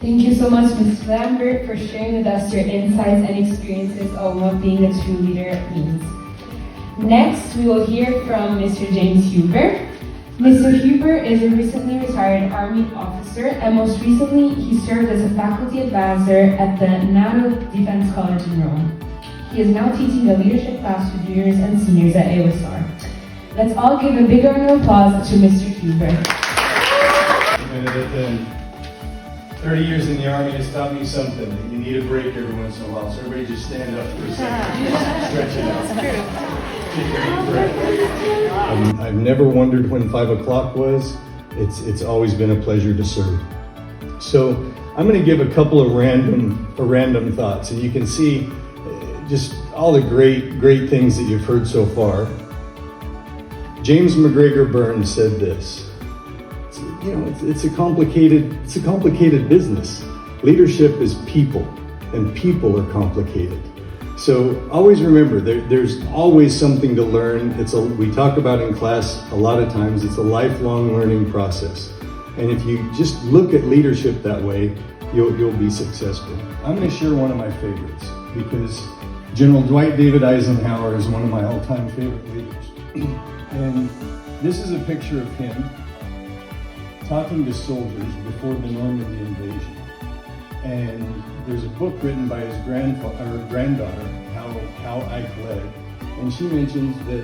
Thank you so much, Ms. Lambert, for sharing with us your insights and experiences on what being a true leader means. Next, we will hear from Mr. James Huber. Mr. Huber is a recently retired Army officer, and most recently, he served as a faculty advisor at the NATO Defense College in Rome. He is now teaching a leadership class to juniors and seniors at AOSR. Let's all give a big round of applause to Mr. Huber. 30 years in the Army has taught me something, that you need a break every once in a while. So everybody just stand up for a second. Stretch it out. I've never wondered when 5 o'clock was. It's always been a pleasure to serve. So I'm going to give a couple of random thoughts, and you can see just all the great things that you've heard so far. James McGregor Burns said this. It's a complicated business. Leadership is people, and people are complicated. So always remember, there's always something to learn. We talk about in class a lot of times, it's a lifelong learning process. And if you just look at leadership that way, you'll be successful. I'm going to share one of my favorites, because General Dwight David Eisenhower is one of my all-time favorite leaders. And this is a picture of him talking to soldiers before the Normandy invasion. And there's a book written by his granddaughter, How Ike Led, and she mentions that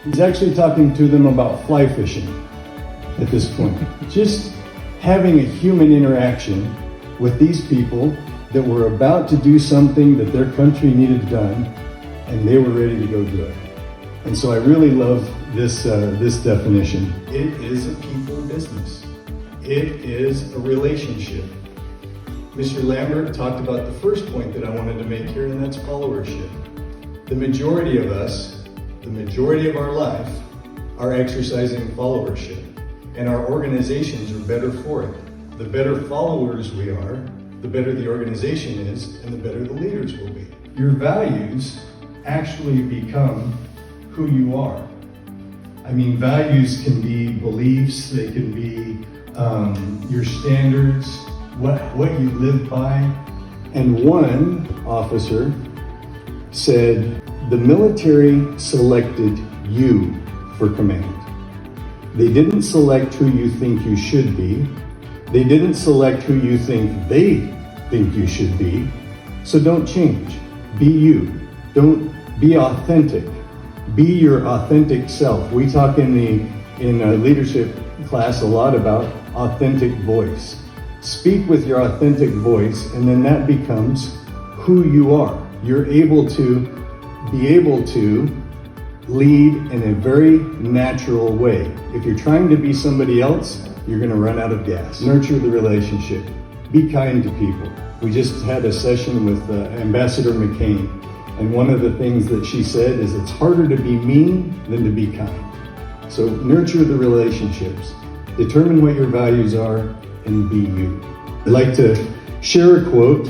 he's actually talking to them about fly fishing at this point. Just having a human interaction with these people that were about to do something that their country needed done, and they were ready to go do it. And so I really love this definition. It is a people business. It is a relationship. Mr. Lambert talked about the first point that I wanted to make here, and that's followership. The majority of us, the majority of our life, are exercising followership, and our organizations are better for it. The better followers we are, the better the organization is, and the better the leaders will be. Your values actually become who you are. I mean, values can be beliefs, they can be your standards, what you live by. And one officer said, the military selected you for command. They didn't select who you think you should be. They didn't select who you think they think you should be. So don't change. Be you. Don't be authentic. Be your authentic self. We talk in leadership class a lot about authentic voice. Speak with your authentic voice, and then that becomes who you are. You're able to lead in a very natural way. If you're trying to be somebody else, you're going to run out of gas. Nurture the relationship. Be kind to people. We just had a session with Ambassador McCain, and one of the things that she said is it's harder to be mean than to be kind. So nurture the relationships. Determine what your values are and be you. I'd like to share a quote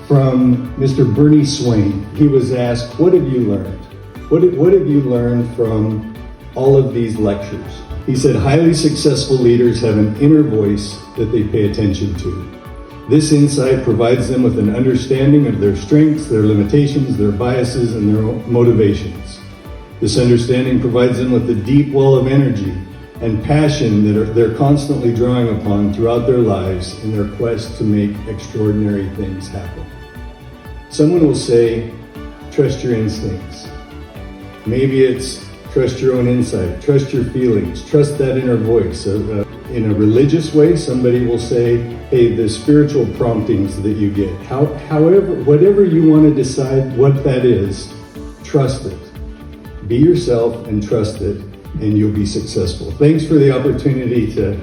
from Mr. Bernie Swain. He was asked, what have you learned? What have you learned from all of these lectures? He said, highly successful leaders have an inner voice that they pay attention to. This insight provides them with an understanding of their strengths, their limitations, their biases, and their motivations. This understanding provides them with a deep well of energy and passion that they're constantly drawing upon throughout their lives in their quest to make extraordinary things happen. Someone will say, trust your instincts. Maybe it's trust your own insight, trust your feelings, trust that inner voice. In a religious way, somebody will say, hey, the spiritual promptings that you get. However, whatever you want to decide what that is, trust it. Be yourself and trust it, and you'll be successful. Thanks for the opportunity to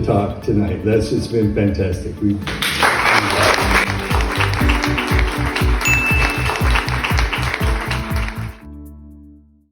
talk tonight. It's been fantastic.